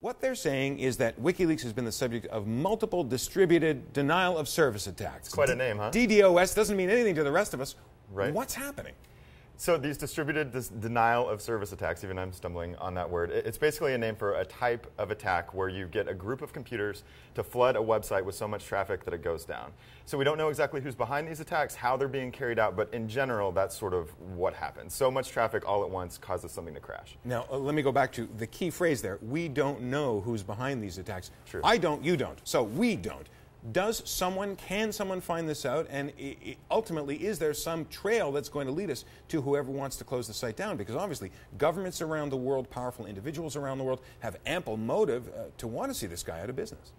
What they're saying is that WikiLeaks has been the subject of multiple distributed denial of service attacks. It's quite a name, huh? DDoS doesn't mean anything to the rest of us. Right. What's happening? So these distributed denial of service attacks, even I'm stumbling on that word, it's basically a name for a type of attack where you get a group of computers to flood a website with so much traffic that it goes down. So we don't know exactly who's behind these attacks, how they're being carried out, but in general, that's sort of what happens. So much traffic all at once causes something to crash. Now, let me go back to the key phrase there. We don't know who's behind these attacks. True. I don't, you don't. So we don't. Can someone find this out? And ultimately, is there some trail that's going to lead us to whoever wants to close the site down? Because obviously, governments around the world, powerful individuals around the world have ample motive to want to see this guy out of business.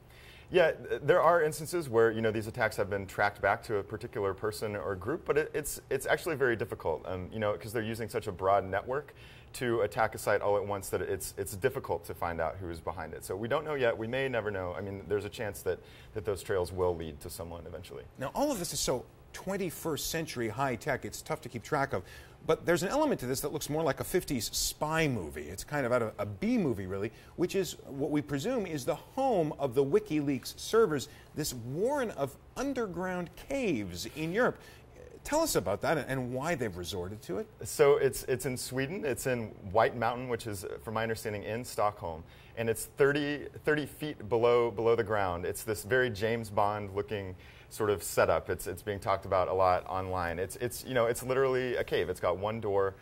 Yeah, there are instances where these attacks have been tracked back to a particular person or group, but it's actually very difficult, because they're using such a broad network to attack a site all at once that it's difficult to find out who is behind it. So we don't know yet. We may never know. I mean, there's a chance that those trails will lead to someone eventually. Now, all of this is so 21st century high tech, it's tough to keep track of. But there's an element to this that looks more like a 50s spy movie. It's kind of out of a B movie, really, which is what we presume is the home of the WikiLeaks servers, this warren of underground caves in Europe. Tell us about that and why they've resorted to it. So it's in Sweden. It's in White Mountain, which is, from my understanding, in Stockholm. And it's 30 feet below the ground. It's this very James Bond-looking sort of setup. It's being talked about a lot online. It's literally a cave. It's got one door.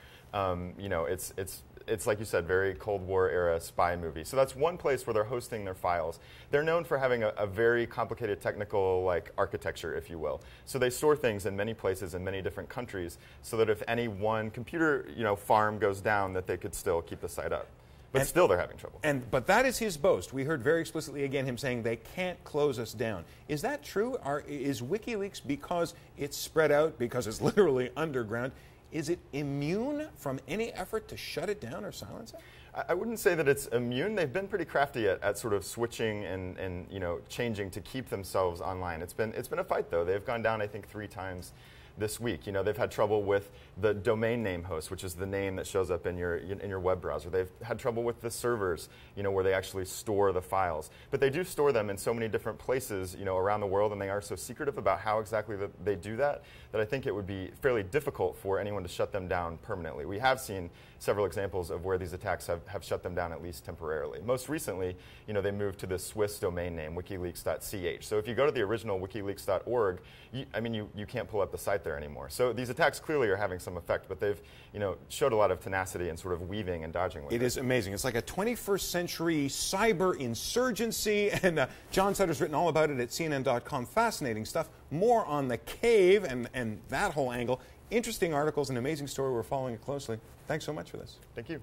It's like you said, very Cold War era spy movie. So that's one place where they're hosting their files. They're known for having a very complicated technical architecture, if you will. So they store things in many places in many different countries so that if any one computer farm goes down, that they could still keep the site up. But still they're having trouble. But that is his boast. We heard very explicitly again him saying they can't close us down. Is that true? Is WikiLeaks, because it's spread out, because it's literally underground, is it immune from any effort to shut it down or silence it? I wouldn't say that it's immune. They've been pretty crafty at sort of switching and changing to keep themselves online. It's been a fight though. They've gone down I think 3 times this week. They've had trouble with the domain name host, which is the name that shows up in your web browser. They've had trouble with the servers, where they actually store the files. But they do store them in so many different places, around the world, and they are so secretive about how exactly they do that I think it would be fairly difficult for anyone to shut them down permanently. We have seen several examples of where these attacks have shut them down at least temporarily. Most recently, they moved to the Swiss domain name, wikileaks.ch. So if you go to the original wikileaks.org, you can't pull up the site there anymore. So these attacks clearly are having some effect, but they've showed a lot of tenacity and sort of weaving and dodging with it. It is amazing. It's like a 21st century cyber insurgency, and John Sutter's written all about it at CNN.com. Fascinating stuff. More on the cave and that whole angle. Interesting articles, an amazing story. We're following it closely. Thanks so much for this. Thank you.